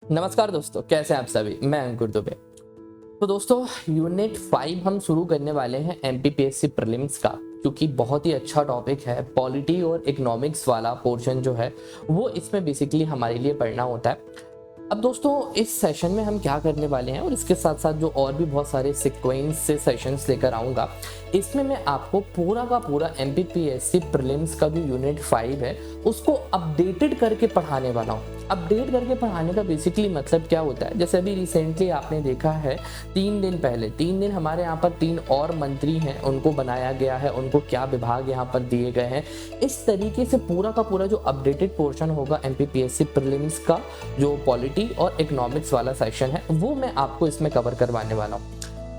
नमस्कार दोस्तों, कैसे हैं आप सभी। मैं अंकुर दुबे। तो दोस्तों, यूनिट 5 हम शुरू करने वाले हैं एमपीपीएससी प्रीलिम्स का, क्योंकि बहुत ही अच्छा टॉपिक है। पॉलिटी और इकोनॉमिक्स वाला पोर्शन जो है वो इसमें बेसिकली हमारे लिए पढ़ना होता है। अब दोस्तों, इस सेशन में हम क्या करने वाले हैं और इसके साथ साथ जो और भी बहुत सारे सीक्वेंस से सेशंस लेकर आऊँगा, इसमें मैं आपको पूरा का पूरा एमपीपीएससी प्रीलिम्स का जो यूनिट 5 है उसको अपडेटेड करके पढ़ाने वाला हूँ। अपडेट करके पढ़ाने का बेसिकली मतलब क्या होता है, जैसे अभी रिसेंटली आपने देखा है 3 दिन हमारे यहाँ पर 3 और मंत्री हैं, उनको बनाया गया है, उनको क्या विभाग यहाँ पर दिए गए हैं। इस तरीके से पूरा का पूरा जो अपडेटेड पोर्शन होगा एमपीपीएससी प्रीलिम्स का, जो पॉलिटी और इकोनॉमिक्स वाला सेक्शन है, वो मैं आपको इसमें कवर करवाने वाला हूँ।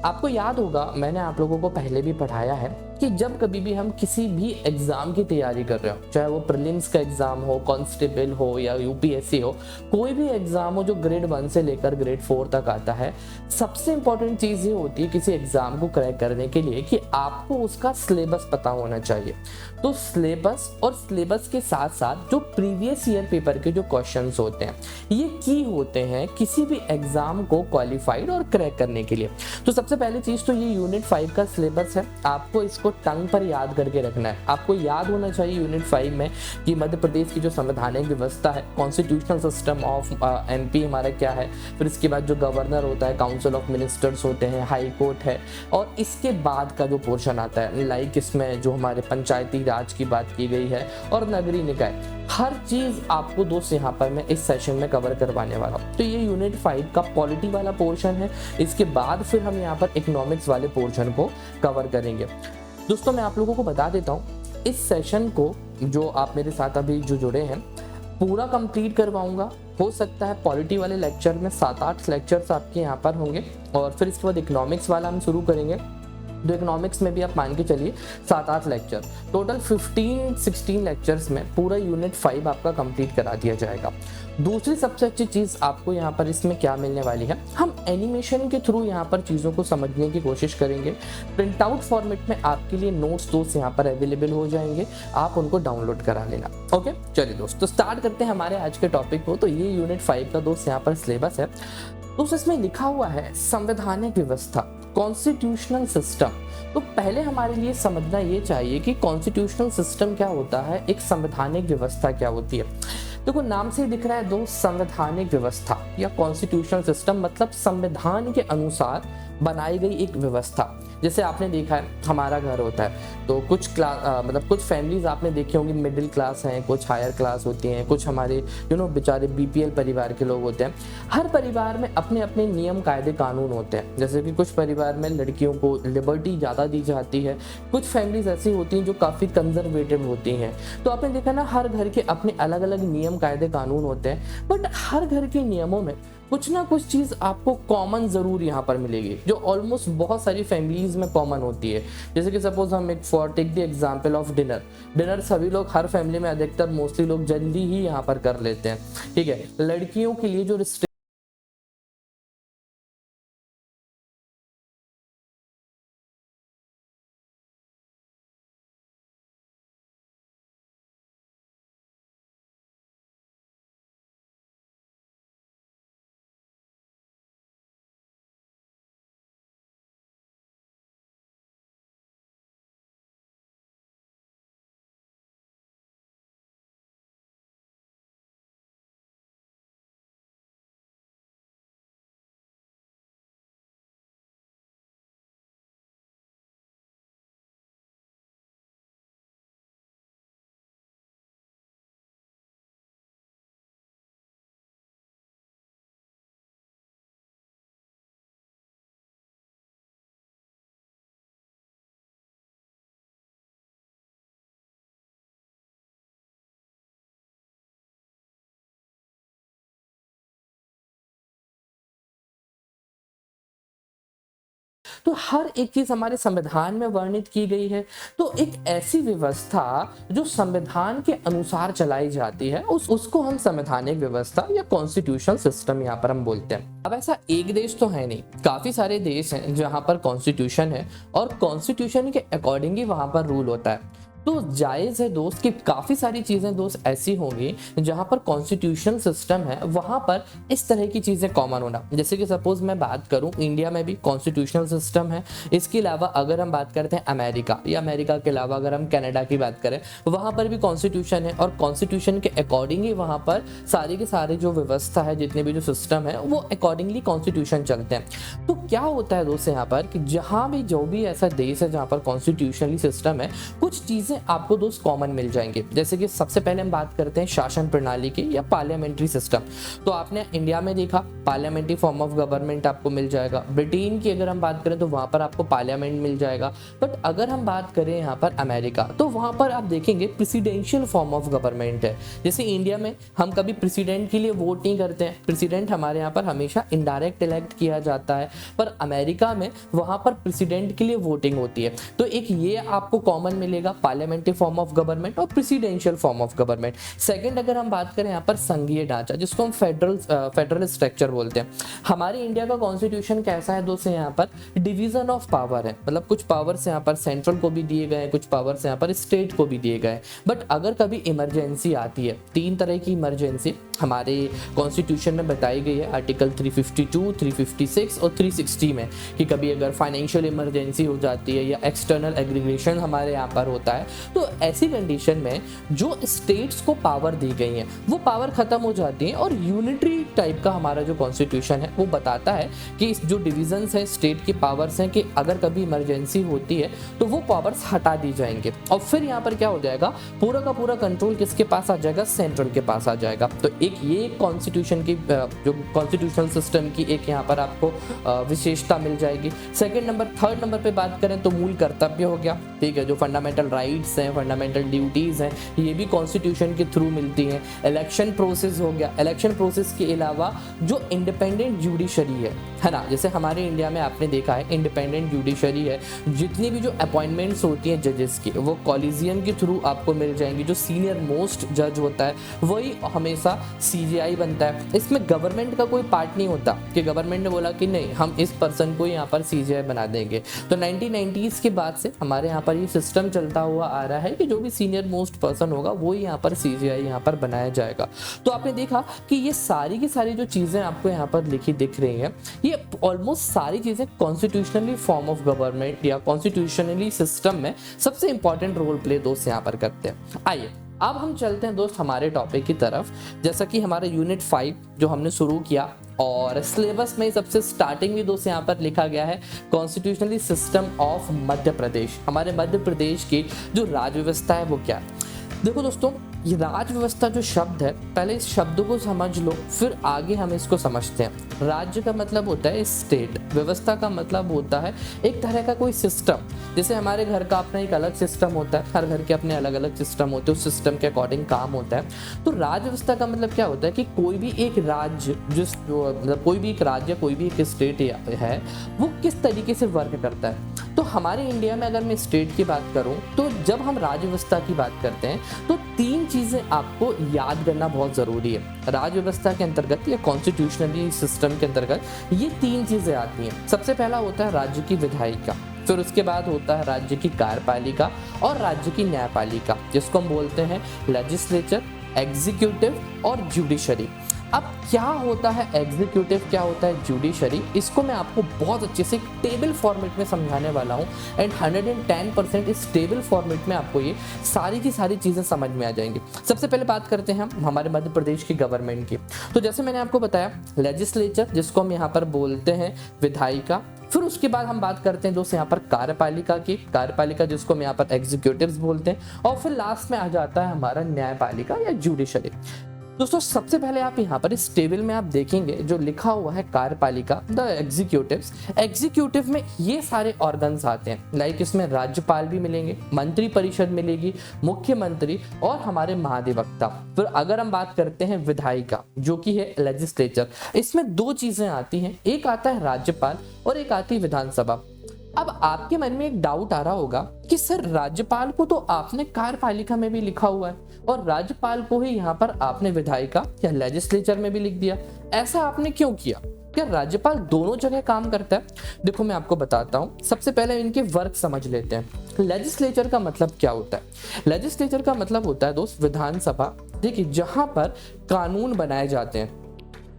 आपको याद होगा, मैंने आप लोगों को पहले भी पढ़ाया है कि जब कभी भी हम किसी भी एग्जाम की तैयारी कर रहे हो, चाहे वो प्रीलिम्स का एग्जाम हो, कांस्टेबल हो या यूपीएससी हो, कोई भी एग्जाम हो जो ग्रेड 1 से लेकर ग्रेड 4 तक आता है, सबसे इंपॉर्टेंट चीज ये होती है किसी एग्जाम को क्रैक करने के लिए कि आपको उसका सिलेबस पता होना चाहिए। तो सिलेबस और सिलेबस के साथ साथ जो प्रीवियस ईयर पेपर के जो क्वेश्चंस होते हैं, ये की होते हैं किसी भी एग्जाम को क्वालिफाइड और क्रैक करने के लिए। तो सबसे पहली चीज तो ये यूनिट 5 का सिलेबस है, आपको इसको टंग पर याद करके रखना है। आपको याद होना चाहिए यूनिट 5 में कि मध्य प्रदेश की जो संवैधानिक व्यवस्था है, कॉन्स्टिट्यूशनल सिस्टम ऑफ एमपी हमारा क्या है, फिर इसके बाद जो गवर्नर होता है, काउंसिल ऑफ मिनिस्टर्स होते हैं, हाई कोर्ट है, और इसके बाद का जो पोर्शन आता है, लाइक इसमें जो हमारे पंचायती राज की बात की गई है और नगरीय निकाय, हर चीज आपको दोस्त यहाँ पर मैं इस सेशन में कवर करवाने वाला हूँ। तो ये यूनिट 5 का पॉलिटी वाला पोर्शन है। इसके बाद फिर हम यहाँ पर इकोनॉमिक्स वाले पोर्शन को कवर करेंगे। दोस्तों, मैं आप लोगों को बता देता हूँ, इस सेशन को जो आप मेरे साथ अभी जो जुड़े हैं पूरा कंप्लीट करवाऊंगा। हो सकता है पॉलिटी वाले लेक्चर में 7-8 लेक्चर्स आपके यहाँ पर होंगे, और फिर इसके बाद इकोनॉमिक्स वाला हम शुरू करेंगे। तो इकोनॉमिक्स में भी आप मान के चलिए 7-8 लेक्चर, टोटल 15-16 लेक्चर्स में पूरा यूनिट 5 आपका कंप्लीट करा दिया जाएगा। दूसरी सबसे अच्छी चीज़ आपको यहाँ पर इसमें क्या मिलने वाली है, हम एनिमेशन के थ्रू यहाँ पर चीज़ों को समझने की कोशिश करेंगे। प्रिंट आउट फॉर्मेट में आपके लिए नोट्स दोस्त यहाँ पर अवेलेबल हो जाएंगे, आप उनको डाउनलोड करा लेना। ओके, चलिए दोस्त, तो स्टार्ट करते हैं हमारे आज के टॉपिक को। तो ये यूनिट 5 का दोस्त यहाँ पर सिलेबस है। दोस्त, इसमें लिखा हुआ है संवैधानिक व्यवस्था, कॉन्स्टिट्यूशनल सिस्टम। तो पहले हमारे लिए समझना ये चाहिए कि कॉन्स्टिट्यूशनल सिस्टम क्या होता है, एक संवैधानिक व्यवस्था क्या होती है। देखो, नाम से ही दिख रहा है दोस्त, संवैधानिक व्यवस्था या कॉन्स्टिट्यूशनल सिस्टम मतलब संविधान के अनुसार बनाई गई एक व्यवस्था। जैसे आपने देखा है हमारा घर होता है, तो कुछ मतलब कुछ फैमिलीज आपने देखी होंगी मिडिल क्लास हैं, कुछ हायर क्लास होती हैं, कुछ हमारे बेचारे बीपीएल परिवार के लोग होते हैं। हर परिवार में अपने अपने नियम कायदे कानून होते हैं। जैसे कि कुछ परिवार में लड़कियों को लिबर्टी ज़्यादा दी जाती है, कुछ फैमिलीज ऐसी होती हैं जो काफ़ी कंजर्वेटिव होती हैं। तो आपने देखा ना, हर घर के अपने अलग अलग नियम कायदे कानून होते हैं, बट हर घर के नियमों में कुछ ना कुछ चीज़ आपको कॉमन ज़रूर यहाँ पर मिलेगी, जो ऑलमोस्ट बहुत सारी फैमिलीज़ में कॉमन होती है। जैसे कि सपोज हम एक for take the example of dinner सभी लोग, हर फैमिली में अधिकतर मोस्टली लोग जल्दी ही यहाँ पर कर लेते हैं। ठीक है, लड़कियों के लिए जो तो हर एक चीज हमारे संविधान में वर्णित की गई है। तो एक ऐसी व्यवस्था जो संविधान के अनुसार चलाई जाती है, उसको हम संवैधानिक व्यवस्था या कॉन्स्टिट्यूशनल सिस्टम यहाँ पर हम बोलते हैं। अब ऐसा एक देश तो है नहीं, काफी सारे देश हैं जहाँ पर कॉन्स्टिट्यूशन है और कॉन्स्टिट्यूशन के अकॉर्डिंग ही वहां पर रूल होता है। तो जायज़ है दोस्त कि काफ़ी सारी चीज़ें दोस्त ऐसी होंगी जहाँ पर कॉन्स्टिट्यूशनल सिस्टम है वहाँ पर इस तरह की चीज़ें कॉमन होना। जैसे कि सपोज मैं बात करूँ, इंडिया में भी कॉन्स्टिट्यूशनल सिस्टम है। इसके अलावा अगर हम बात करते हैं अमेरिका, या अमेरिका के अलावा अगर हम कनाडा की बात करें, वहाँ पर भी कॉन्स्टिट्यूशन है और कॉन्स्टिट्यूशन के अकॉर्डिंग ही वहाँ पर सारे के सारे जो व्यवस्था है, जितने भी जो सिस्टम है, वो अकॉर्डिंगली कॉन्स्टिट्यूशन चलते हैं। तो क्या होता है दोस्त यहाँ पर कि जहाँ भी जो भी ऐसा देश है जहाँ पर कॉन्स्टिट्यूशनली सिस्टम है, कुछ चीज़ें आपको दोस्त कॉमन मिल जाएंगे। जैसे कि सबसे पहले हम बात करते हैं शासन प्रणाली की या पार्लियामेंट्री सिस्टम। तो आपने इंडिया में देखा पार्लियामेंट्री फॉर्म ऑफ गवर्नमेंट आपको मिल जाएगा। ब्रिटेन की अगर हम बात करें तो वहाँ पर आपको पार्लियामेंट मिल जाएगा। बट अगर हम बात करें यहाँ पर अमेरिका, तो वहाँ पर आप देखेंगे प्रेसिडेंशियल फॉर्म ऑफ गवर्नमेंट है। जैसे इंडिया में हम कभी प्रेसिडेंट के लिए वोट नहीं करते हैं, प्रेसिडेंट हमारे यहाँ पर हमेशा इनडायरेक्ट इलेक्ट किया जाता है, पर अमेरिका में वहाँ पर प्रेसिडेंट के लिए वोटिंग होती है। तो एक ये आपको कॉमन मिलेगा, पार्लियामेंट्री फॉर्म ऑफ गवर्नमेंट और presidential form of government. Second अगर हम बात करें यहाँ पर संघीय ढांचा, जिसको हम फेडरल स्ट्रक्चर बोलते हैं। हमारे इंडिया का कॉन्स्टिट्यूशन कैसा है दोस्तों, यहाँ पर डिवीजन ऑफ पावर है, मतलब कुछ पावर्स यहाँ पर सेंट्रल को भी दिए गए हैं, कुछ पावर्स यहाँ पर स्टेट को भी दिए गए। बट अगर कभी इमरजेंसी आती है, 3 तरह की इमरजेंसी हमारे कॉन्स्टिट्यूशन में बताई गई है, आर्टिकल 352, 356 और 360 में, कि कभी अगर फाइनेंशियल इमरजेंसी हो जाती है या एक्सटर्नल एग्रीगेशन हमारे यहाँ पर होता है, तो ऐसी कंडीशन में जो स्टेट्स को पावर दी गई है वो पावर खत्म हो जाती है और यूनिटरी टाइप का हमारा जो कॉन्स्टिट्यूशन है वो बताता है कि जो डिविजन्स हैं स्टेट की पावर्स हैं, कि अगर कभी इमरजेंसी होती है तो वो पावर्स हटा दी जाएंगे और फिर यहाँ पर क्या हो जाएगा, पूरा का पूरा कंट्रोल किसके पास आ जाएगा, सेंट्रल के पास आ जाएगा। तो एक ये कॉन्स्टिट्यूशन की जो कॉन्स्टिट्यूशनल सिस्टम की एक यहाँ पर आपको विशेषता मिल जाएगी। सेकंड नंबर, थर्ड नंबर पे बात करें तो मूल कर्तव्य हो गया, ठीक है, जो फंडामेंटल राइट्स हैं, फंडामेंटल ड्यूटीज हैं, ये भी कॉन्स्टिट्यूशन के थ्रू मिलती हैं। इलेक्शन प्रोसेस हो गया, इलेक्शन प्रोसेस के अलावा जो इंडिपेंडेंट जुडिशरी है ना, जैसे हमारे इंडिया में आपने देखा है इंडिपेंडेंट जुडिशरी है, जितनी भी जो अपॉइंटमेंट्स होती हैं जजेस की वो कॉलेजियम के थ्रू आपको मिल जाएंगी। जो सीनियर मोस्ट जज होता है वही हमेशा सीजेआई बनता है। इसमें गवर्नमेंट का कोई पार्ट नहीं होता कि गवर्नमेंट ने बोला कि नहीं हम इस पर्सन को यहाँ पर सीजेआई बना देंगे। तो 1990s के बाद से हमारे यहाँ पर ये सिस्टम चलता हुआ आ रहा है कि जो भी सीनियर मोस्ट पर्सन होगा वो यहाँ पर सीजेआई यहाँ पर बनाया जाएगा। तो आपने देखा कि ये सारी की सारी जो चीज़ें आपको यहाँ पर लिखी दिख रही हैं, ये ऑलमोस्ट सारी चीज़ें कॉन्स्टिट्यूशनली फॉर्म ऑफ गवर्नमेंट या कॉन्स्टिट्यूशनली सिस्टम में सबसे इंपॉर्टेंट रोल प्ले दोस्त यहाँ पर करते हैं। आइए अब हम चलते हैं दोस्त हमारे टॉपिक की तरफ। जैसा कि हमारा यूनिट 5 जो हमने शुरू किया और सिलेबस में सबसे स्टार्टिंग में दोस्त यहाँ पर लिखा गया है constitutionally system of Madhya Pradesh. हमारे मध्य प्रदेश की जो राज्य व्यवस्था है वो क्या है। देखो दोस्तों, ये राज्य व्यवस्था जो शब्द है, पहले इस शब्द को समझ लो फिर आगे हम इसको समझते हैं। राज्य का मतलब होता है स्टेट, व्यवस्था का मतलब होता है एक तरह का कोई सिस्टम। जैसे हमारे घर का अपना एक अलग सिस्टम होता है, हर घर के अपने अलग अलग सिस्टम होते हैं, उस सिस्टम के अकॉर्डिंग काम होता है। तो राज्य व्यवस्था का मतलब क्या होता है कि कोई भी एक राज्य मतलब कोई भी एक राज्य, कोई भी एक स्टेट है वो किस तरीके से वर्क करता है। तो हमारे इंडिया में अगर मैं स्टेट की बात करूं तो जब हम राज्य व्यवस्था की बात करते हैं तो 3 चीज़ें आपको याद करना बहुत ज़रूरी है। राज्य व्यवस्था के अंतर्गत या कॉन्स्टिट्यूशनली सिस्टम के अंतर्गत ये 3 चीज़ें आती हैं। सबसे पहला होता है राज्य की विधायिका, फिर उसके बाद होता है राज्य की कार्यपालिका और राज्य की न्यायपालिका, जिसको हम बोलते हैं लेजिस्लेचर, एग्जीक्यूटिव और जुडिशरी। अब क्या होता है एग्जीक्यूटिव, क्या होता है जुडिशरी, इसको मैं आपको बहुत अच्छे से टेबल फॉर्मेट में समझाने वाला हूँ एंड 110% इस टेबल फॉर्मेट में आपको ये सारी की सारी चीज़ें समझ में आ जाएंगी। सबसे पहले बात करते हैं हम हमारे मध्य प्रदेश की गवर्नमेंट की। तो जैसे मैंने आपको बताया लेजिस्लेचर, जिसको हम यहाँ पर बोलते हैं विधायिका, फिर उसके बाद हम बात करते हैं दोस्त यहाँ पर कार्यपालिका की, कार्यपालिका जिसको हम यहाँ पर एग्जीक्यूटिव्स बोलते हैं, और फिर लास्ट में आ जाता है हमारा न्यायपालिका या जुडिशरी। दोस्तों सबसे पहले आप यहाँ पर इस टेबल में आप देखेंगे जो लिखा हुआ है कार्यपालिका, द एग्जीक्यूटिव्स। एग्जीक्यूटिव में ये सारे ऑर्गन्स आते हैं, लाइक इसमें राज्यपाल भी मिलेंगे, मंत्री परिषद मिलेगी, मुख्यमंत्री और हमारे महाधिवक्ता। फिर अगर हम बात करते हैं विधायिका जो कि है लेजिस्लेचर, इसमें 2 चीजें आती हैं, एक आता है राज्यपाल और एक आती है विधानसभा। अब आपके मन में एक डाउट आ रहा होगा कि सर राज्यपाल को तो आपने कार्यपालिका में भी लिखा हुआ है और राज्यपाल को ही यहाँ पर आपने विधायिका या लेजिस्लेचर में भी लिख दिया। ऐसा आपने क्यों किया? क्या राज्यपाल दोनों जगह काम करता है? देखो मैं आपको बताता हूँ। सबसे पहले इनके वर्क समझ लेते हैं। लेजिस्लेचर का मतलब क्या होता है? लेजिस्लेचर का मतलब होता है दोस्त विधानसभा। देखिए जहाँ पर कानून बनाए जाते हैं,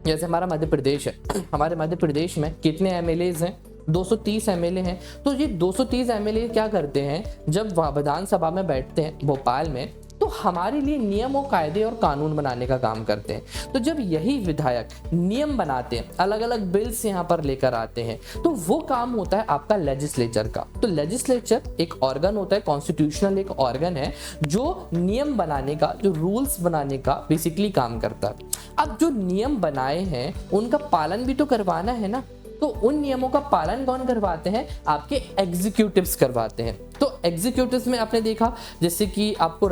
जैसे हमारा मध्य प्रदेश है, हमारे मध्य प्रदेश में कितने एमएलएज हैं? 230 एमएलए हैं। तो ये 230 एमएलए क्या करते हैं, जब विधानसभा में बैठते हैं भोपाल में, तो हमारे लिए नियम और कायदे और कानून बनाने का काम करते हैं। तो जब यही विधायक नियम बनाते हैं, अलग अलग बिल्स यहाँ पर लेकर आते हैं, तो वो काम होता है आपका लेजिस्लेचर का। तो लेजिस्लेचर एक ऑर्गन होता है, कॉन्स्टिट्यूशनल एक ऑर्गन है, जो नियम बनाने का, जो रूल्स बनाने का बेसिकली काम करता है। अब जो नियम बनाए हैं उनका पालन भी तो करवाना है ना। तो उन नियमों का पालन कौन करवाते हैं? आपके एग्जीक्यूटिव्स करवाते हैं। तो एग्जीक्यूटिव्स में आपने देखा जैसे कि आपको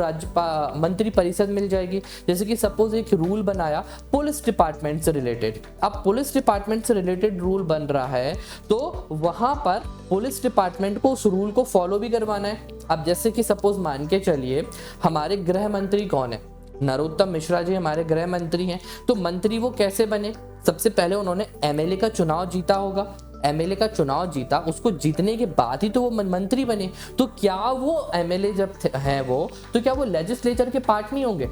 मंत्री परिषद मिल जाएगी। जैसे कि सपोज एक रूल बनाया पुलिस डिपार्टमेंट से रिलेटेड। अब पुलिस डिपार्टमेंट से रिलेटेड रूल बन रहा है, तो वहां पर पुलिस डिपार्टमेंट को उस रूल को फॉलो भी करवाना है। अब जैसे कि सपोज मान के चलिए हमारे गृह मंत्री कौन है? नरोत्तम मिश्रा जी हमारे गृह मंत्री हैं। तो मंत्री वो कैसे बने? सबसे पहले उन्होंने एमएलए का चुनाव जीता होगा। एमएलए का चुनाव जीता, उसको जीतने के बाद ही तो वो मंत्री बने। तो क्या वो एमएलए जब हैं वो, तो क्या वो लेजिस्लेचर के पार्ट नहीं होंगे?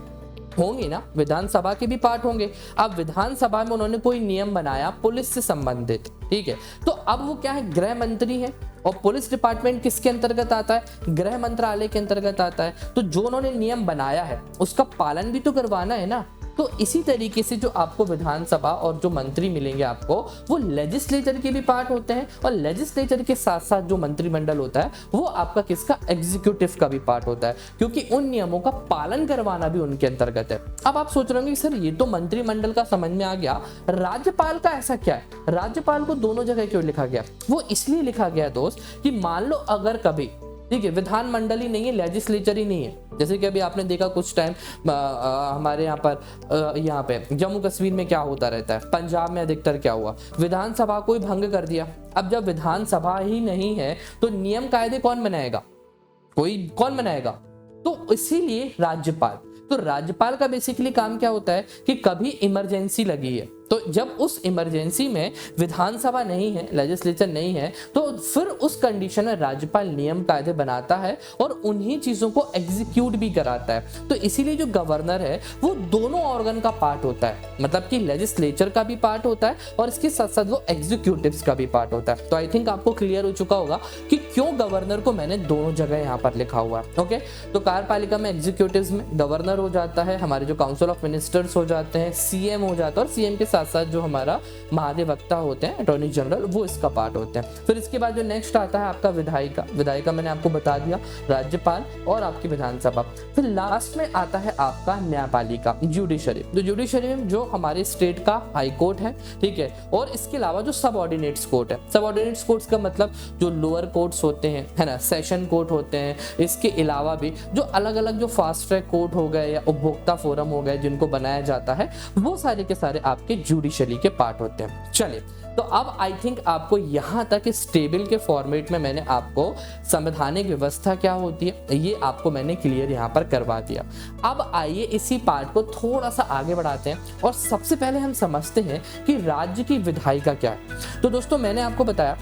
होंगे ना, विधानसभा के भी पार्ट होंगे। अब विधानसभा में उन्होंने कोई नियम बनाया पुलिस से संबंधित, ठीक है, तो अब वो क्या है? गृह मंत्री है। और पुलिस डिपार्टमेंट किसके अंतर्गत आता है? गृह मंत्रालय के अंतर्गत आता है। तो जो उन्होंने नियम बनाया है उसका पालन भी तो करवाना है ना। तो इसी तरीके से जो आपको विधानसभा और जो मंत्री मिलेंगे आपको, वो लेजिस्लेचर के भी पार्ट होते हैं, और लेजिस्लेचर के साथ साथ जो मंत्रिमंडल होता है वो आपका किसका? एग्जीक्यूटिव का भी पार्ट होता है, क्योंकि उन नियमों का पालन करवाना भी उनके अंतर्गत है। अब आप सोच रहे होंगे सर ये तो मंत्रिमंडल का समझ में आ गया, राज्यपाल का ऐसा क्या है? राज्यपाल को दोनों जगह क्यों लिखा गया? वो इसलिए लिखा गया दोस्त कि मान लो अगर कभी, ठीक है, विधानमंडल ही नहीं है, लेजिस्लेचर ही नहीं है। जैसे कि अभी आपने देखा कुछ टाइम हमारे यहाँ पे जम्मू कश्मीर में क्या होता रहता है, पंजाब में अधिकतर क्या हुआ, विधानसभा को ही भंग कर दिया। अब जब विधानसभा ही नहीं है तो नियम कायदे कौन बनाएगा? कौन बनाएगा? तो इसीलिए राज्यपाल। तो राज्यपाल का बेसिकली काम क्या होता है कि कभी इमरजेंसी लगी है, तो जब उस इमरजेंसी में विधानसभा नहीं है, लेजिस्लेचर नहीं है, तो फिर उस कंडीशन में राज्यपाल नियम कायदे बनाता है और उन्हीं चीजों को एग्जीक्यूट भी कराता है। तो इसीलिए जो गवर्नर है वो दोनों ऑर्गन का पार्ट होता है, मतलब कि लेजिस्लेचर का भी पार्ट होता है और इसके साथ साथ वो एग्जीक्यूटिव्स का भी पार्ट होता है। तो आई थिंक आपको क्लियर हो चुका होगा कि क्यों गवर्नर को मैंने दोनों जगह यहाँ पर लिखा हुआ है। ओके, तो कार्यपालिका में एग्जीक्यूटिव्स में गवर्नर हो जाता है, हमारे जो काउंसिल ऑफ मिनिस्टर्स हो जाते हैं, सीएम हो जाता है, और सीएम के साथ साथ जो हमारा महाधिवक्ता होते हैं, अटॉर्नी जनरल, वो इसका पार्ट होते हैं। फिर इसके बाद जो नेक्स्ट आता है आपका विधायिका। विधायिका मैंने आपको बता दिया, राज्यपाल और आपकी विधानसभा। फिर लास्ट में आता है आपका न्यायपालिका, जुडिशरी। तो जुडिशरी में जो हमारे स्टेट का हाई कोर्ट है, ठीक है, और इसके अलावा जो सबऑर्डिनेट्स कोर्ट है। सबऑर्डिनेट्स कोर्ट्स का मतलब जो लोअर कोर्ट्स होते हैं, है ना, सेशन कोर्ट होते हैं। इसके अलावा भी जो अलग अलग जो फास्ट ट्रैक कोर्ट हो गए या उपभोक्ता फोरम हो गए जिनको बनाया जाता है, वो सारे के सारे आपके जुडिशरी के पार्ट होते हैं। चलिए, तो अब आई थिंक आपको यहां तक इस टेबल के फॉर्मेट में मैंने आपको संवैधानिक व्यवस्था क्या होती है ये आपको मैंने क्लियर यहां पर करवा दिया। अब आइए इसी पार्ट को थोड़ा सा आगे बढ़ाते हैं और सबसे पहले हम समझते हैं कि राज्य की विधायिका क्या है। तो दोस्तों मैंने आपको बताया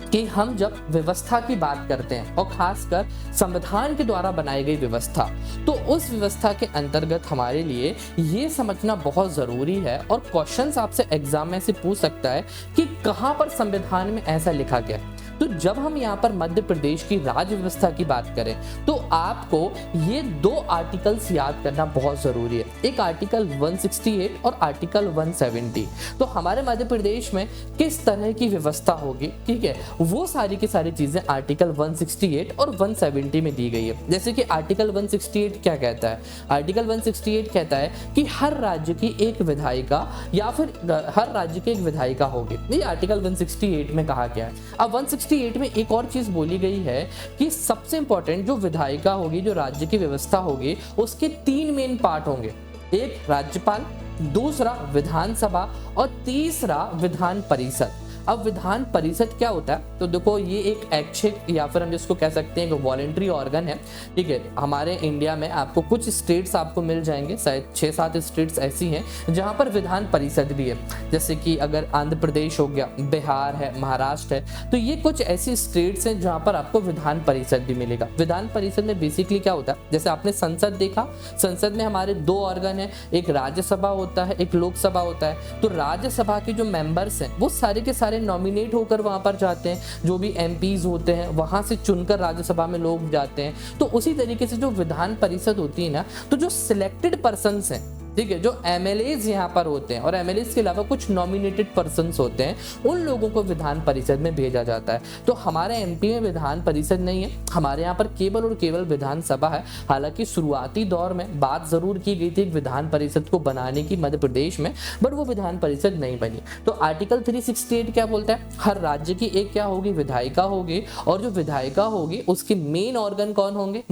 कि हम जब व्यवस्था की बात करते हैं और खासकर संविधान के द्वारा बनाई गई व्यवस्था, तो उस व्यवस्था के अंतर्गत हमारे लिए ये समझना बहुत ज़रूरी है, और क्वेश्चंस आपसे एग्जाम में से पूछ सकता है कि कहाँ पर संविधान में ऐसा लिखा गया। तो जब हम यहाँ पर मध्य प्रदेश की राज्य व्यवस्था की बात करें तो आपको ये दो आर्टिकल्स याद करना बहुत ज़रूरी है, एक आर्टिकल 168 और आर्टिकल 170। तो हमारे मध्य प्रदेश में किस तरह की व्यवस्था होगी, ठीक है, वो सारी की सारी चीज़ें आर्टिकल 168 और 170 में दी गई है। जैसे कि आर्टिकल 168 क्या कहता है? आर्टिकल 168 कहता है कि हर राज्य की एक विधायिका या फिर हर राज्य की एक विधायिका होगी। ये आर्टिकल 168 में कहा गया है। अब 168 में एक और चीज बोली गई है कि सबसे इंपॉर्टेंट जो विधायिका होगी, जो राज्य की व्यवस्था होगी, उसके 3 मेन पार्ट होंगे, एक राज्यपाल, दूसरा विधानसभा और तीसरा विधान परिषद। अब विधान परिषद क्या होता है, तो देखो ये एक ऐच्छिक या फिर हम जिसको कह सकते हैं वॉलेंट्री ऑर्गन है, ठीक है। हमारे इंडिया में आपको कुछ स्टेट्स आपको मिल जाएंगे, शायद 6-7 स्टेट्स ऐसी हैं जहां पर विधान परिषद भी है, जैसे कि अगर आंध्र प्रदेश हो गया, बिहार है, महाराष्ट्र है, तो ये कुछ ऐसी स्टेट्स हैं जहां पर आपको विधान परिषद भी मिलेगा। विधान परिषद में बेसिकली क्या होता है, जैसे आपने संसद देखा, संसद में हमारे 2 ऑर्गन है, एक राज्यसभा होता है, एक लोकसभा होता है। तो राज्यसभा के जो मेंबर्स हैं वो सारे के सारे नॉमिनेट होकर वहां पर जाते हैं, जो भी एमपीज होते हैं वहां से चुनकर राज्यसभा में लोग जाते हैं। तो उसी तरीके से जो विधान परिषद होती है ना, तो जो सिलेक्टेड पर्सन्स हैं, ठीक है, जो एमएलएज यहाँ पर होते हैं और एमएलएज के अलावा कुछ नॉमिनेटेड पर्सन्स होते हैं, उन लोगों को विधान परिषद में भेजा जाता है। तो हमारे एमपी में विधान परिषद नहीं है, हमारे यहाँ पर केवल और केवल विधानसभा है। हालांकि शुरुआती दौर में बात जरूर की गई थी विधान परिषद को बनाने की मध्य प्रदेश में, बट वो विधान परिषद नहीं बनी। तो आर्टिकल 368 क्या बोलता है, हर राज्य की एक क्या होगी, विधायिका होगी, और जो विधायिका होगी उसके मेन ऑर्गन कौन होंगे,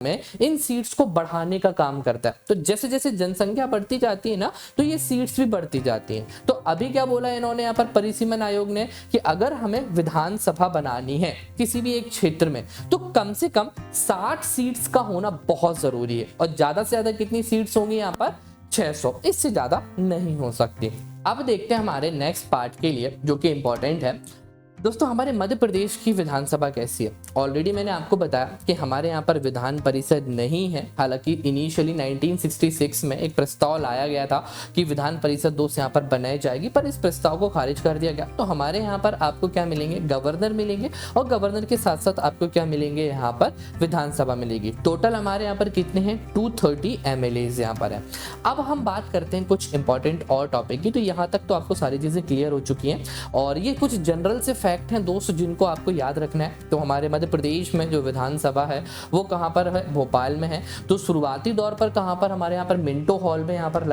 में इन सीट्स को बढ़ाने का काम करता है। तो जैसे जैसे जनसंख्या बढ़ती जाती है ना, तो ये सीट्स भी बढ़ती जाती हैं। तो अभी क्या बोला इन्होंने यहाँ पर परिसीमन आयोग ने कि अगर हमें विधानसभा बनानी है किसी भी एक क्षेत्र में, तो कम से कम 60 सीट्स का होना बहुत जरूरी है। और ज्यादा से ज्यादा कितनी सीट्स होंगी यहाँ पर, 600, इससे ज्यादा नहीं हो सकती। अब देखते हैं हमारे नेक्स्ट पार्ट के लिए जो कि इंपॉर्टेंट है। दोस्तों हमारे मध्य प्रदेश की विधानसभा कैसी है, ऑलरेडी मैंने आपको बताया कि हमारे यहाँ पर विधान परिषद नहीं है। हालांकि इनिशियली 1966 में एक प्रस्ताव लाया गया था कि विधान परिषद 2 से यहाँ पर बनाई जाएगी, पर इस प्रस्ताव को खारिज कर दिया गया। तो हमारे यहाँ पर आपको क्या मिलेंगे, गवर्नर मिलेंगे, और गवर्नर के साथ साथ आपको क्या मिलेंगे, यहाँ पर विधानसभा मिलेगी। टोटल हमारे यहाँ पर कितने हैं, 230 एमएलएज यहाँ पर है। अब हम बात करते हैं कुछ इंपॉर्टेंट और टॉपिक की। तो यहाँ तक तो आपको सारी चीजें क्लियर हो चुकी हैं, और ये कुछ जनरल से फैक्ट हैं दोस्त जिनको आपको याद रखना है। तो हमारे मध्य प्रदेश में जो विधानसभा है वो कहाँ पर है, भोपाल में है। तो शुरुआती दौर पर कहाँ पर, हमारे यहाँ पर मिंटो हॉल में यहाँ पर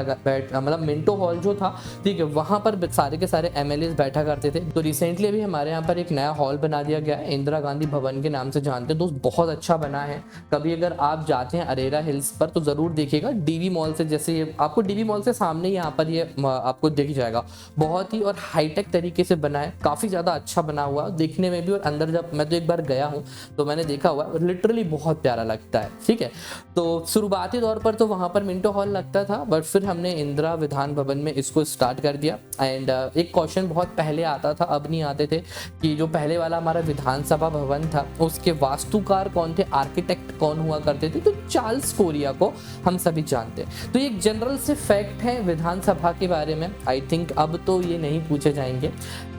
मतलब मिंटो हॉल जो था, ठीक है, वहां पर सारे के सारे एमएलए बैठा करते थे। तो रिसेंटली अभी हमारे यहाँ पर एक नया हॉल बना दिया गया है, इंदिरा गांधी भवन के नाम से जानते हैं दोस्त, बहुत अच्छा बना है। कभी अगर आप जाते हैं अरेरा हिल्स पर तो जरूर देखिएगा, डीवी मॉल से, जैसे ये आपको डीवी मॉल से सामने यहाँ पर ये आपको दिख जाएगा। बहुत ही और हाईटेक तरीके से बना है, काफी ज्यादा अच्छा बना हुआ देखने में भी, और अंदर जब मैं तो एक बार गया हूँ तो मैंने देखा हुआ, लिटरली बहुत प्यारा लगता है, ठीक है। तो शुरुआती दौर पर तो वहां पर मिंटो हॉल लगता था, बट फिर हमने इंदिरा विधान भवन में इसको स्टार्ट कर दिया। एंड एक क्वेश्चन बहुत पहले आता था, अब नहीं आते थे, कि जो पहले वाला हमारा विधानसभा भवन था उसके वास्तुकार कौन थे, आर्किटेक्ट कौन हुआ करते थे, तो चार्ल्स कोरिया को हम सभी जानते हैं। तो ये एक जनरल से फैक्ट है विधानसभा के बारे में। आई थिंक अब तो ये नहीं पूछे जाएंगे।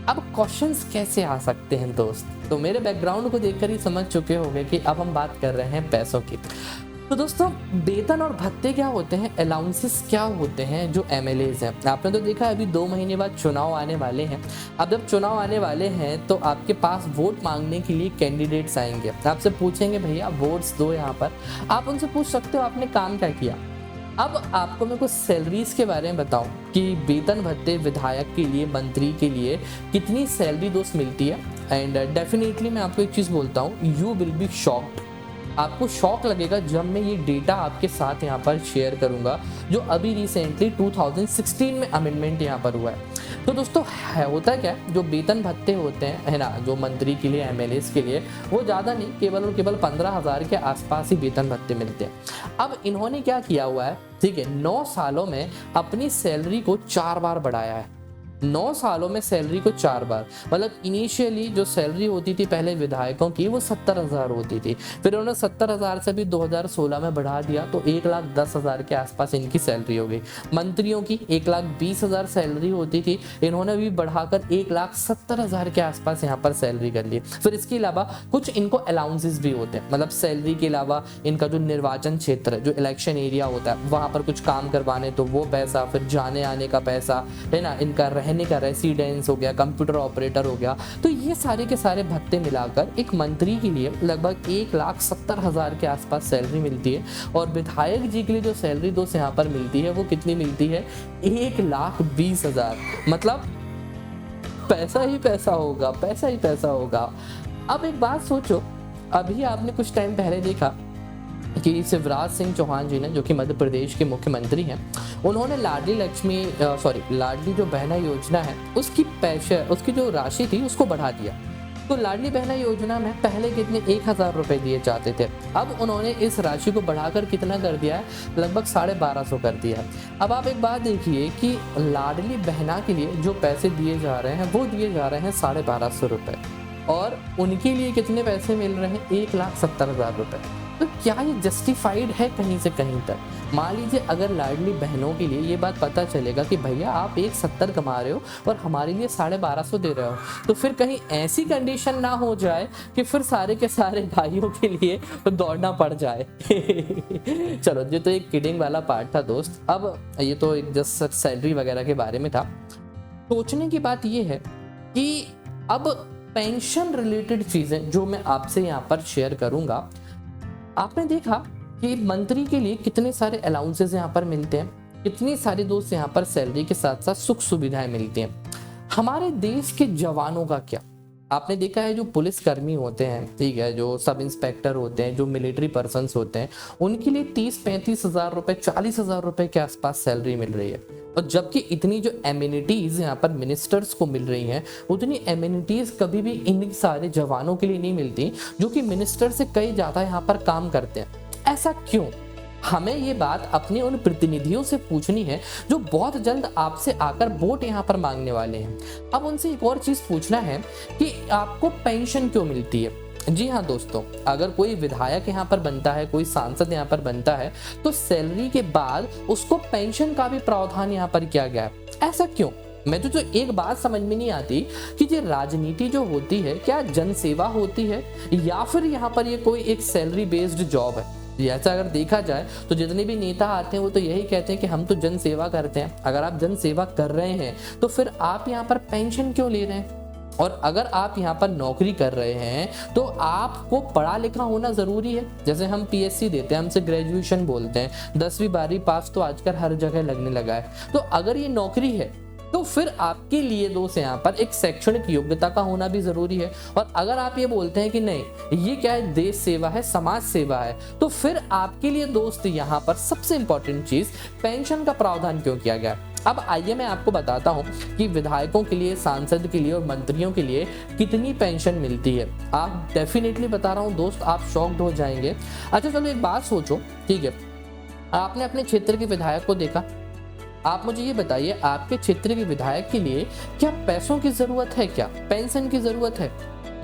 अब क्वेश्चंस कैसे आ सकते हैं दोस्त, तो मेरे बैकग्राउंड को देखकर ही समझ चुके होंगे कि अब हम बात कर रहे हैं पैसों की। तो दोस्तों वेतन और भत्ते क्या होते हैं, अलाउंसेस क्या होते हैं जो एमएलएज हैं। आपने तो देखा अभी 2 महीने बाद चुनाव आने वाले हैं। अब जब चुनाव आने वाले हैं तो आपके पास वोट मांगने के लिए कैंडिडेट्स आएंगे, आपसे पूछेंगे भैया वोट्स दो। यहाँ पर आप उनसे पूछ सकते हो आपने काम क्या किया। अब आपको मैं कुछ सैलरीज के बारे में बताऊं कि वेतन भत्ते विधायक के लिए, मंत्री के लिए कितनी सैलरी दोस्त मिलती है। एंड डेफिनेटली मैं आपको एक चीज़ बोलता हूँ, यू विल बी शॉक्ड। आपको शॉक लगेगा जब मैं ये डेटा आपके साथ यहाँ पर शेयर करूंगा, जो अभी रिसेंटली 2016 में अमेंडमेंट यहाँ पर हुआ है। तो दोस्तों होता क्या है, जो वेतन भत्ते होते हैं है ना, जो मंत्री के लिए, एमएलएस के लिए, वो ज़्यादा नहीं, केवल और केवल 15,000 के आसपास ही वेतन भत्ते मिलते हैं। अब इन्होंने क्या किया हुआ है, ठीक है, 9 सालों में अपनी सैलरी को 4 बार बढ़ाया है। 9 सालों में सैलरी को 4 बार, मतलब इनिशियली जो सैलरी होती थी पहले विधायकों की वो 70,000 होती थी, फिर उन्होंने 70,000 से भी 2016 में बढ़ा दिया तो 1,10,000 के आसपास इनकी सैलरी हो गई। मंत्रियों की 1,20,000 सैलरी होती थी, इन्होंने भी बढ़ाकर 1,70,000 के आसपास यहाँ पर सैलरी कर ली। फिर इसके अलावा कुछ इनको अलाउंसेस भी होते हैं, मतलब सैलरी के अलावा इनका जो निर्वाचन क्षेत्र है, जो इलेक्शन एरिया होता है, वहाँ पर कुछ काम करवाने तो वो पैसा, फिर जाने आने का पैसा है ना, इनका रहने का रेसिडेंस हो गया, कंप्यूटर ऑपरेटर हो गया, तो ये सारे के सारे भत्ते मिलाकर एक मंत्री के लिए लगभग 1,70,000 के आसपास सैलरी मिलती है। और विधायक जी के लिए जो सैलरी दोस्त यहाँ पर मिलती है वो कितनी मिलती है, 1,20,000। मतलब पैसा ही पैसा होगा, पैसा ही पैसा होगा। अब एक बात सोचो, अभी आपने कुछ टाइम पहले देखा कि शिवराज सिंह चौहान जी ने, जो कि मध्य प्रदेश के मुख्यमंत्री हैं, उन्होंने लाडली जो बहना योजना है उसकी उसकी जो राशि थी उसको बढ़ा दिया। तो लाडली बहना योजना में पहले कितने 1,000 रुपए दिए जाते थे, अब उन्होंने इस राशि को बढ़ाकर कितना कर दिया है, लगभग 1,250 कर दिया है। अब आप एक बात देखिए कि लाडली बहना के लिए जो पैसे दिए जा रहे हैं वो दिए जा रहे हैं 1,250 रुपए, और उनके लिए कितने पैसे मिल रहे हैं, 1,70,000 रुपए। तो क्या ये जस्टिफाइड है कहीं से कहीं तक? मान लीजिए अगर लाडली बहनों के लिए ये बात पता चलेगा कि भैया आप 1,70 कमा रहे हो और हमारे लिए 1,250 दे रहे हो, तो फिर कहीं ऐसी कंडीशन ना हो जाए कि फिर सारे के सारे भाइयों के लिए दौड़ना पड़ जाए। चलो, ये तो एक किडिंग वाला पार्ट था दोस्त। अब ये तो एक जस्ट सैलरी वगैरह के बारे में था। सोचने की बात ये है कि अब पेंशन रिलेटेड चीजें जो मैं आपसे यहाँ पर शेयर करूंगा, आपने देखा कि मंत्री के लिए कितने सारे अलाउंसेस यहाँ पर मिलते हैं, कितनी सारी दोस्त यहाँ पर सैलरी के साथ साथ सुख सुविधाएं मिलती हैं। हमारे देश के जवानों का क्या, आपने देखा है जो पुलिस कर्मी होते हैं, ठीक है, जो सब इंस्पेक्टर होते हैं, जो मिलिट्री पर्सन्स होते हैं, उनके लिए 30-35 हज़ार रुपए, 40 हज़ार रुपए के आसपास सैलरी मिल रही है। और जबकि इतनी जो एमिनिटीज यहाँ पर मिनिस्टर्स को मिल रही हैं, उतनी एमिनिटीज कभी भी इन सारे जवानों के लिए नहीं मिलती जो कि मिनिस्टर से कई ज्यादा यहाँ पर काम करते हैं। ऐसा क्यों? हमें ये बात अपने उन प्रतिनिधियों से पूछनी है जो बहुत जल्द आपसे आकर वोट यहाँ पर मांगने वाले हैं। अब उनसे एक और चीज पूछना है कि आपको पेंशन क्यों मिलती है। जी हाँ दोस्तों, अगर कोई विधायक यहाँ पर बनता है, कोई सांसद यहाँ पर बनता है, तो सैलरी के बाद उसको पेंशन का भी प्रावधान यहाँ पर किया गया है। ऐसा क्यों? मैं तो एक बात समझ में नहीं आती कि ये राजनीति जो होती है क्या जनसेवा होती है या फिर यहाँ पर ये कोई एक सैलरी बेस्ड जॉब है। ऐसा अगर देखा जाए तो जितने भी नेता आते हैं वो तो यही कहते हैं कि हम तो जन सेवा करते हैं। अगर आप जन सेवा कर रहे हैं तो फिर आप यहाँ पर पेंशन क्यों ले रहे हैं? और अगर आप यहाँ पर नौकरी कर रहे हैं तो आपको पढ़ा लिखा होना जरूरी है। जैसे हम पीएससी देते हैं, हमसे ग्रेजुएशन बोलते हैं, 10वीं 12वीं पास तो आजकल हर जगह लगने लगा है। तो अगर ये नौकरी है तो फिर आपके लिए दोस्त यहाँ पर एक शैक्षणिक योग्यता का होना भी जरूरी है। और अगर आप ये बोलते हैं कि नहीं ये क्या है, देश सेवा है, समाज सेवा है, तो फिर आपके लिए दोस्त यहाँ पर सबसे इंपॉर्टेंट चीज पेंशन का प्रावधान क्यों किया गया। अब आइए मैं आपको बताता हूँ कि विधायकों के लिए, सांसद के लिए और मंत्रियों के लिए कितनी पेंशन मिलती है। आप डेफिनेटली बता रहा हूँ दोस्त, आप शॉक्ड हो जाएंगे। अच्छा चलो एक बात सोचो, ठीक है, आपने अपने क्षेत्र के विधायक को देखा, आप मुझे ये बताइए आपके क्षेत्र के विधायक के लिए क्या पैसों की जरूरत है, क्या पेंशन की जरूरत है?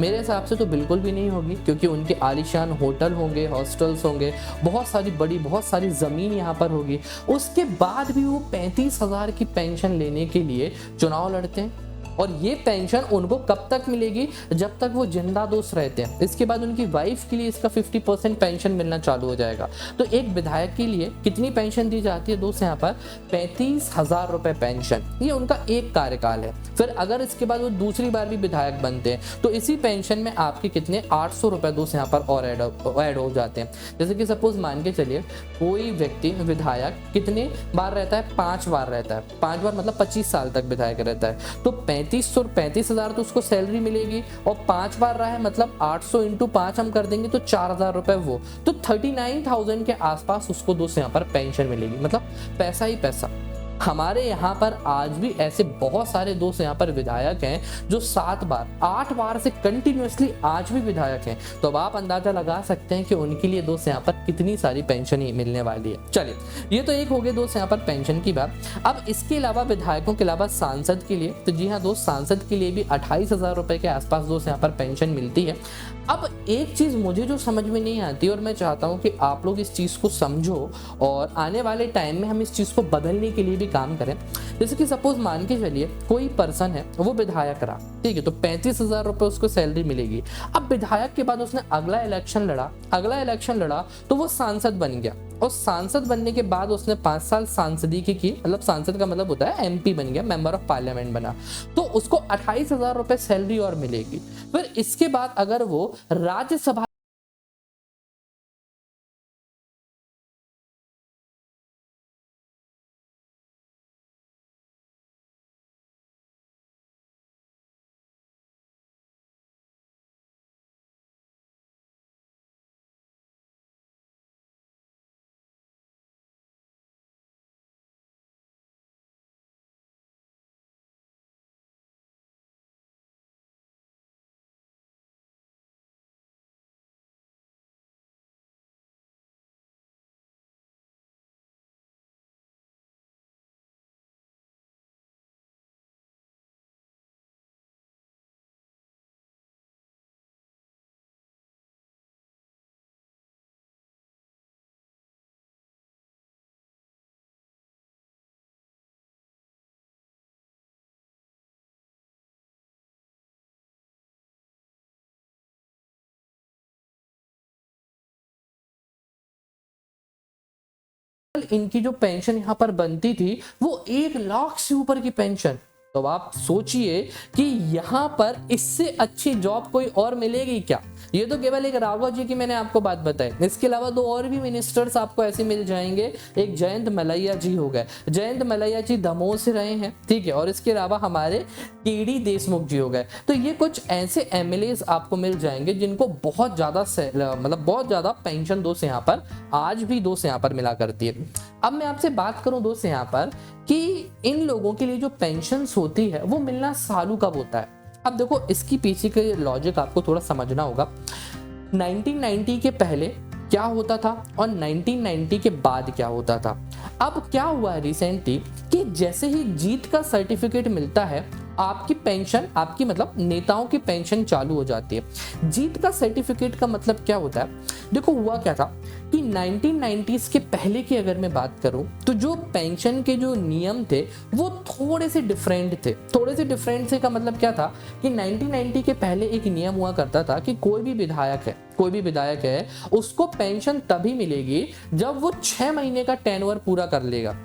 मेरे हिसाब से तो बिल्कुल भी नहीं होगी, क्योंकि उनके आलीशान होटल होंगे, हॉस्टल्स होंगे, बहुत सारी जमीन यहाँ पर होगी। उसके बाद भी वो 35,000 की पेंशन लेने के लिए चुनाव लड़ते हैं। और ये पेंशन उनको कब तक मिलेगी? जब तक वो जिंदा दोस्त रहते हैं। इसके बाद उनकी वाइफ के लिए इसका 50% पेंशन मिलना चालू हो जाएगा। तो एक विधायक के लिए कितनी पेंशन दी जाती है दोस्त? यहाँ पर 35,000 रुपए पेंशन, ये उनका एक कार्यकाल है। फिर अगर इसके बाद वो दूसरी बार भी विधायक बनते हैं तो इसी पेंशन में आपके कितने 800 रुपए दोस्त यहाँ पर और ऐड हो जाते हैं। जैसे कि सपोज मान के चलिए कोई व्यक्ति विधायक कितने बार रहता है? 5 बार रहता है। 5 बार मतलब 25 साल तक विधायक रहता है, तो 35,000 तो उसको सैलरी मिलेगी। और 5 बार रहा है मतलब 800 × 5 हम कर देंगे तो 4,000 रुपए, वो तो 39,000 के आसपास उसको दोस्त यहाँ पर पेंशन मिलेगी। मतलब पैसा ही पैसा। हमारे यहाँ पर आज भी ऐसे बहुत सारे दोस्त यहाँ पर विधायक हैं जो 7 बार 8 बार से कंटिन्यूअसली आज भी विधायक हैं। तो अब आप अंदाजा लगा सकते हैं कि उनके लिए दोस्त यहाँ पर कितनी सारी पेंशन ही मिलने वाली है। चलिए, ये तो एक हो गए दोस्त यहाँ पर पेंशन की बात। अब इसके अलावा विधायकों के अलावा सांसद के लिए, तो जी हाँ दोस्त, सांसद के लिए भी 28,000 रुपए के आसपास दोस्त यहाँ पर पेंशन मिलती है। अब एक चीज मुझे जो समझ में नहीं आती और मैं चाहता हूँ कि आप लोग इस चीज को समझो और आने वाले टाइम में हम इस चीज को बदलने के लिए भी काम करें। जैसे कि सपोज मान के चलिए कोई पर्सन है, वो विधायक रहा, ठीक है, तो 35,000 रुपए उसको सैलरी मिलेगी। अब विधायक के बाद उसने अगला इलेक्शन लड़ा तो वो सांसद बन गया, और सांसद बनने के बाद उसने 5 साल सांसदी की, मतलब सांसद का मतलब होता है MP बन गया, मेंबर ऑफ पार्लियामेंट बना, तो उसको 28,000 रुपए सैलरी और मिलेगी। फिर इसके बाद अगर वो राज्यसभा इनकी जो पेंशन यहाँ पर बनती थी वो 1 लाख से ऊपर की पेंशन। तो आप सोचिए कि यहाँ पर इससे अच्छी जॉब कोई और मिलेगी क्या? ये तो केवल एक राघव जी की मैंने आपको बात बताई, इसके अलावा 2 और भी मिनिस्टर्स आपको ऐसे मिल जाएंगे। एक जयंत मलैया जी हो गए, जयंत मलैया जी दमोह से रहे हैं, ठीक है, और इसके अलावा हमारे केडी देशमुख जी हो गए। तो ये कुछ ऐसे MLAs आपको मिल जाएंगे जिनको बहुत ज्यादा मतलब बहुत ज्यादा पेंशन दोस्त यहाँ पर आज भी दोस्त यहाँ पर मिला करती है। अब मैं आपसे बात करूं दोस्त यहाँ पर कि इन लोगों के लिए जो पेंशन होती है वो मिलना सालों कब होता है। अब देखो, इसकी पीछे के लॉजिक आपको थोड़ा समझना होगा। 1990 के पहले क्या होता था और 1990 के बाद क्या होता था। अब क्या हुआ है रिसेंटली कि जैसे ही जीत का सर्टिफिकेट मिलता है, आपकी पेंशन, आपकी मतलब नेताओं की पेंशन चालू हो जाती है। जीत का सर्टिफिकेट का मतलब क्या होता है? देखो, हुआ क्या था कि 1990s के पहले की अगर मैं बात करूं तो जो पेंशन के जो नियम थे वो थोड़े से डिफरेंट थे। थोड़े से डिफरेंट से का मतलब क्या था कि 1990 के पहले एक नियम हुआ करता था कि कोई भी विधायक है उसको पेंशन तभी मिलेगी जब वो 6 महीने का टेन्योर पूरा कर लेगा।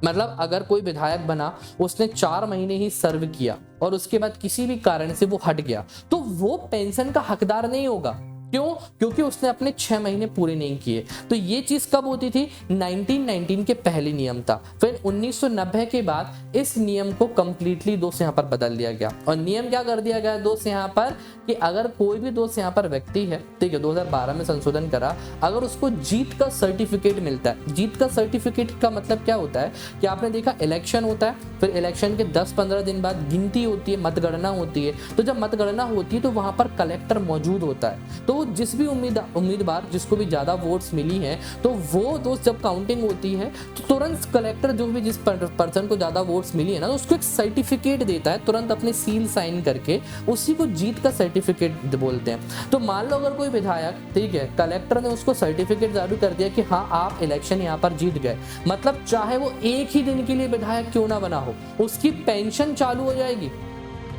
मतलब अगर कोई विधायक बना, उसने 4 महीने ही सर्व किया और उसके बाद किसी भी कारण से वो हट गया, तो वो पेंशन का हकदार नहीं होगा। क्यों? क्योंकि उसने अपने 6 महीने पूरे नहीं किए। तो ये चीज कब होती थी? 1919 के पहले नियम था। फिर 1990 के बाद इस नियम को कंप्लीटली दोस्त यहाँ पर बदल दिया गया, और नियम क्या कर दिया गया दोस्त यहाँ पर कि अगर कोई भी दोस्त यहाँ पर व्यक्ति है, ठीक है, 2012 में संशोधन करा, अगर उसको जीत का सर्टिफिकेट मिलता है। जीत का सर्टिफिकेट का मतलब क्या होता है कि आपने देखा इलेक्शन होता है, फिर इलेक्शन के 10-15 दिन बाद गिनती होती है, मतगणना होती है। तो जब मतगणना होती है तो वहां पर कलेक्टर मौजूद होता है। तो जिस भी उम्मीदवार जिसको भी ज्यादा वोट्स मिली हैं, तो वो दोस्त जब काउंटिंग होती है तो तुरंत कलेक्टर जो भी जिस पर्सन को ज्यादा वोट्स मिली है ना, तो उसको एक सर्टिफिकेट देता है, तुरंत अपने सील साइन करके, उसी को जीत का सर्टिफिकेट बोलते हैं। तो मान लो अगर कोई विधायक, ठीक है, कलेक्टर ने उसको सर्टिफिकेट जारी कर दिया कि हाँ आप इलेक्शन यहाँ पर जीत गए, मतलब चाहे वो एक ही दिन के लिए विधायक क्यों ना बना हो, उसकी पेंशन चालू हो जाएगी।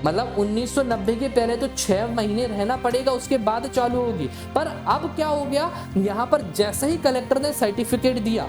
मतलब 1990 के पहले तो 6 महीने रहना पड़ेगा, उसके बाद चालू होगी। पर अब क्या हो गया, यहाँ पर जैसे ही कलेक्टर ने सर्टिफिकेट दिया,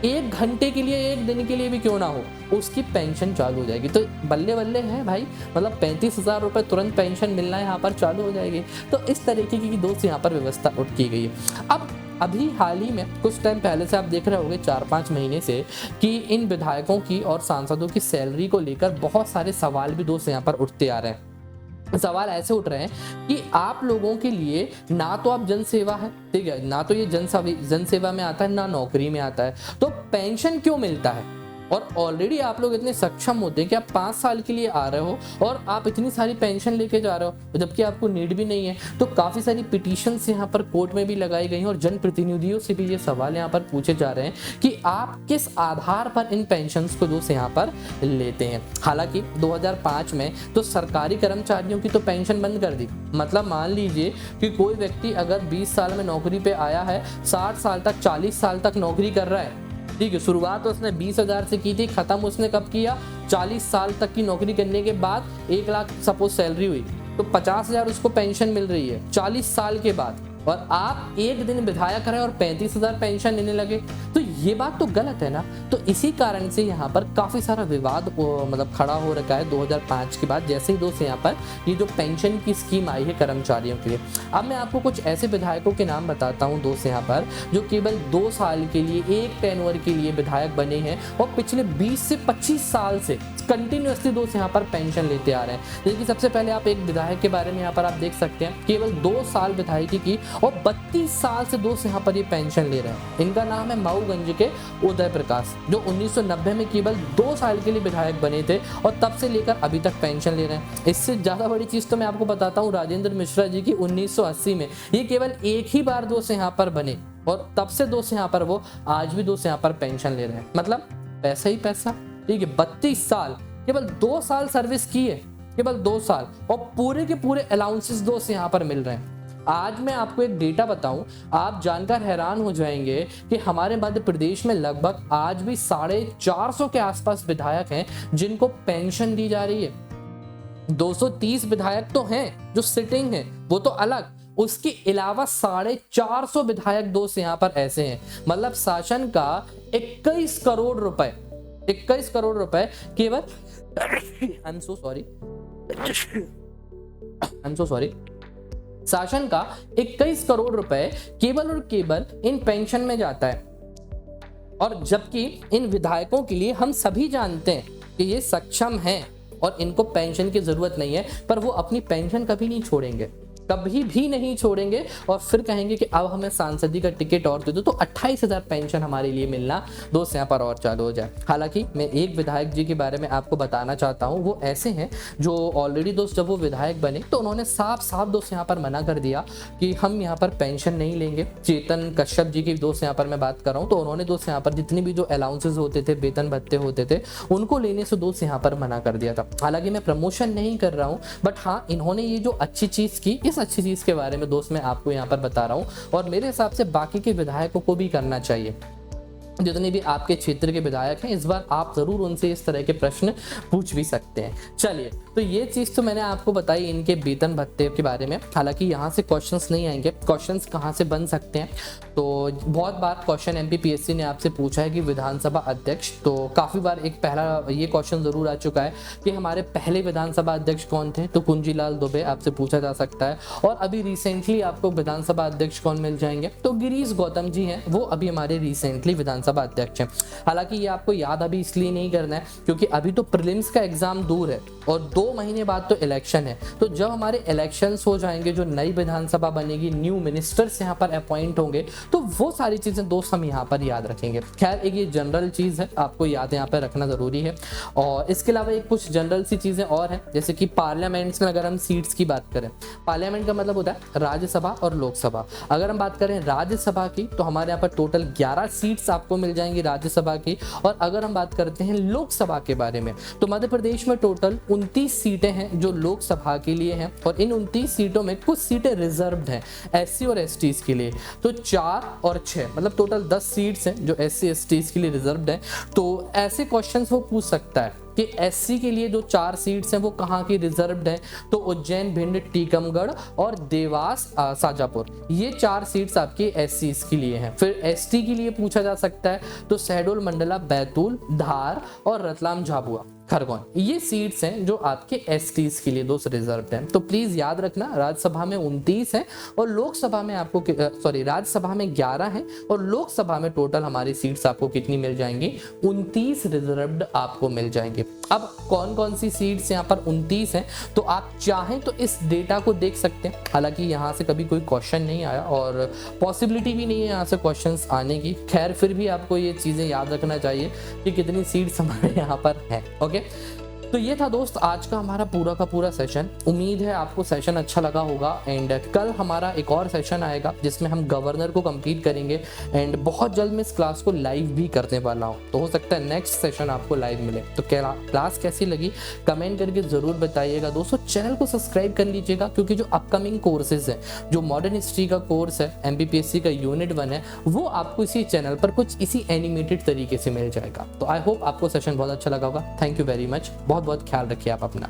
1 घंटे के लिए, 1 दिन के लिए भी क्यों ना हो, उसकी पेंशन चालू हो जाएगी। तो बल्ले बल्ले है भाई, मतलब 35,000 रुपए तुरंत पेंशन मिलना यहाँ पर चालू हो जाएगी। तो इस तरीके की दोस्त यहाँ पर व्यवस्था उठ की गई है। अब अभी हाल ही में कुछ टाइम पहले से आप देख रहे होंगे 4-5 महीने से कि इन विधायकों की और सांसदों की सैलरी को लेकर बहुत सारे सवाल भी दोस्त यहाँ पर उठते आ रहे हैं। सवाल ऐसे उठ रहे हैं कि आप लोगों के लिए ना तो आप जनसेवा है, ठीक है, ना तो ये जनसेवा में आता है, ना नौकरी में आता है, तो पेंशन क्यों मिलता है? और ऑलरेडी आप लोग इतने सक्षम होते हैं कि आप 5 साल के लिए आ रहे हो और आप इतनी सारी पेंशन लेके जा रहे हो जबकि आपको नीड भी नहीं है। तो काफ़ी सारी पिटीशंस यहाँ पर कोर्ट में भी लगाई गई हैं और जनप्रतिनिधियों से भी ये सवाल यहाँ पर पूछे जा रहे हैं कि आप किस आधार पर इन पेंशन्स को दोस्त यहाँ पर लेते हैं। हालांकि 2005 में तो सरकारी कर्मचारियों की तो पेंशन बंद कर दी। मतलब मान लीजिए कि कोई व्यक्ति अगर 20 साल में नौकरी पे आया है, 60 साल तक 40 साल तक नौकरी कर रहा है, ठीक है, शुरुआत उसने 20,000 से की थी, खत्म उसने कब किया, 40 साल तक की नौकरी करने के बाद 1 लाख सपोज सैलरी हुई तो 50,000 उसको पेंशन मिल रही है 40 साल के बाद। और आप एक दिन विधायक रहे और 35,000 पेंशन लेने लगे, तो ये बात तो गलत है ना। तो इसी कारण से यहाँ पर काफ़ी सारा विवाद मतलब खड़ा हो रखा है 2005 के बाद, जैसे ही दोस्त यहाँ पर ये जो पेंशन की स्कीम आई है कर्मचारियों के लिए। अब मैं आपको कुछ ऐसे विधायकों के नाम बताता हूँ दोस्त यहाँ पर जो केवल 2 साल के लिए, एक टेन्योर के लिए विधायक बने हैं और पिछले 20 से 25 साल से कंटिन्यूसली दोस्त यहाँ पर पेंशन लेते आ रहे हैं। जैसे कि सबसे पहले आप एक विधायक के बारे में यहाँ पर आप देख सकते हैं, केवल 2 साल विधायकी की और 32 साल से दोस्त यहाँ पर ये पेंशन ले रहे हैं। इनका नाम है मऊगंज के उदय प्रकाश, जो 1990 में केवल 2 साल के लिए विधायक बने थे और तब से लेकर अभी तक पेंशन ले रहे हैं। इससे ज़्यादा बड़ी चीज़ तो मैं आपको बताता हूँ राजेंद्र मिश्रा जी की 1980 में, ये केवल एक ही बार दोस्त यहाँ पर बने और तब से दोस्त यहाँ पर वो आज भी दोस्त यहाँ पर पेंशन ले रहे हैं। मतलब पैसा ही पैसा, ठीक है। 32 साल, केवल 2 साल सर्विस की है, केवल 2 साल, और पूरे के पूरे अलाउंसेस दोस्त यहाँ पर मिल रहे हैं। आज मैं आपको एक डेटा बताऊं, आप जानकर हैरान हो जाएंगे कि हमारे मध्य प्रदेश में लगभग आज भी 450 के आसपास विधायक हैं जिनको पेंशन दी जा रही है। 230 विधायक तो हैं जो सिटिंग हैं, वो तो अलग, उसके अलावा 450 विधायक दोस्त यहाँ पर ऐसे हैं। मतलब शासन का 21 करोड़ रुपए, 21 करोड़ रुपए केवल आई एम सो सॉरी शासन का 21 करोड़ रुपए केवल और केवल इन पेंशन में जाता है। और जबकि इन विधायकों के लिए हम सभी जानते हैं कि ये सक्षम हैं और इनको पेंशन की जरूरत नहीं है, पर वो अपनी पेंशन कभी नहीं छोड़ेंगे, कभी भी नहीं छोड़ेंगे और फिर कहेंगे कि अब हमें सांसदी का टिकट और दे दो तो 28,000 पेंशन हमारे लिए मिलना दोस्त यहाँ पर और चालू हो जाए। हालांकि मैं एक विधायक जी के बारे में आपको बताना चाहता हूँ, वो ऐसे हैं जो ऑलरेडी दोस्त जब वो विधायक बने तो उन्होंने साफ साफ दोस्त यहाँ पर मना कर दिया कि हम यहाँ पर पेंशन नहीं लेंगे। चेतन कश्यप जी की दोस्त यहाँ पर मैं बात कर रहा हूँ, तो उन्होंने दोस्त यहाँ पर जितनी भी जो अलाउंसेज होते थे, वेतन भत्ते होते थे, उनको लेने से दोस्त यहाँ पर मना कर दिया था। हालांकि मैं प्रमोशन नहीं कर रहा हूँ, बट हाँ इन्होंने ये जो अच्छी चीज़ की, इस अच्छी चीज़ के बारे में दोस्त मैं आपको यहाँ पर बता रहा हूँ और मेरे हिसाब से बाकी के विधायकों को भी करना चाहिए। जितने भी आपके क्षेत्र के विधायक हैं, इस बार आप जरूर उनसे इस तरह के प्रश्न पूछ भी सकते हैं। चलिए, तो ये चीज़ तो मैंने आपको बताई इनके वेतन भत्ते के बारे में। हालांकि यहाँ से क्वेश्चंस नहीं आएंगे, क्वेश्चंस कहाँ से बन सकते हैं, तो बहुत बार क्वेश्चन एमपीपीएससी ने आपसे पूछा है कि विधानसभा अध्यक्ष, तो काफ़ी बार एक पहला ये क्वेश्चन ज़रूर आ चुका है कि हमारे पहले विधानसभा अध्यक्ष कौन थे, तो कुंजीलाल दुबे आपसे पूछा जा सकता है। और अभी रिसेंटली आपको विधानसभा अध्यक्ष कौन मिल जाएंगे, तो गिरीश गौतम जी हैं, वो अभी हमारे रिसेंटली विधानसभा अध्यक्ष हैं। हालांकि ये आपको याद अभी इसलिए नहीं करना है क्योंकि अभी तो प्रीलिम्स का एग्जाम दूर है और 2 महीने बाद तो इलेक्शन है। तो जब हमारे इलेक्शंस हो जाएंगे, जो नई विधानसभा बनेगी, न्यू मिनिस्टर्स यहाँ पर अपॉइंट होंगे, तो वो सारी चीज़ें दोस्त हम यहाँ पर याद रखेंगे। खैर एक ये जनरल चीज़ है, आपको याद यहाँ पर रखना ज़रूरी है। और इसके अलावा एक कुछ जनरल सी चीज़ें और हैं, जैसे कि पार्लियामेंट्स में अगर हम सीट्स की बात करें, पार्लियामेंट का मतलब होता है राज्यसभा और लोकसभा। अगर हम बात करें राज्यसभा की, तो हमारे यहाँ पर टोटल 11 सीट्स आपको मिल जाएंगी राज्यसभा की। और अगर हम बात करते हैं लोकसभा के बारे में, तो मध्य प्रदेश में टोटल 29 सीटें हैं जो लोकसभा के लिए हैं और इन 29 सीटों में कुछ सीटें रिजर्व्ड हैं एससी और एसटीज के लिए। तो 4 और 6 मतलब टोटल 10 सीट्स हैं जो एससी एसटीज के लिए रिजर्व्ड हैं। तो ऐसे क्वेश्चंस वो पूछ सकता है कि एससी के लिए जो 4 सीट्स हैं वो कहाँ की रिजर्व्ड हैं, तो उज्जैन, भिंड, टीकमगढ़ और देवास, शाजापुर, ये 4 सीट्स आपके एससी के लिए हैं। फिर एसटी के लिए पूछा जा सकता है तो शहडोल, मंडला, बैतूल, धार और रतलाम, झाबुआ, खरगोन, ये सीट्स हैं जो आपके एसटीज के लिए दोस्त रिजर्व हैं। तो प्लीज याद रखना, राज्यसभा में 29 है और लोकसभा में आपको राज्यसभा में 11 है और लोकसभा में टोटल हमारी सीट्स आपको कितनी मिल जाएंगी, 29 रिजर्व्ड आपको मिल जाएंगे। अब कौन कौन सी सीट्स यहाँ पर 29 हैं, तो आप चाहें तो इस डेटा को देख सकते हैं। हालांकि यहाँ से कभी कोई क्वेश्चन नहीं आया और पॉसिबिलिटी भी नहीं है यहाँ से क्वेश्चंस आने की, खैर फिर भी आपको ये चीज़ें याद रखना चाहिए कि कितनी सीट्स हमारे यहाँ पर हैं। ओके, तो ये था दोस्त आज का हमारा पूरा का पूरा सेशन। उम्मीद है आपको सेशन अच्छा लगा होगा एंड कल हमारा एक और सेशन आएगा जिसमें हम गवर्नर को कंप्लीट करेंगे एंड बहुत जल्द मैं इस क्लास को लाइव भी करने वाला हूँ, तो हो सकता है नेक्स्ट सेशन आपको लाइव मिले। तो क्लास कैसी लगी कमेंट करके ज़रूर बताइएगा दोस्तों। चैनल को सब्सक्राइब कर लीजिएगा क्योंकि जो अपकमिंग कोर्सेज हैं, जो मॉडर्न हिस्ट्री का कोर्स है, MPPSC का यूनिट 1 है, वो आपको इसी चैनल पर कुछ इसी एनिमेटेड तरीके से मिल जाएगा। तो आई होप आपको सेशन बहुत अच्छा लगा होगा। थैंक यू वेरी मच, बहुत बहुत ख्याल रखिए आप अपना।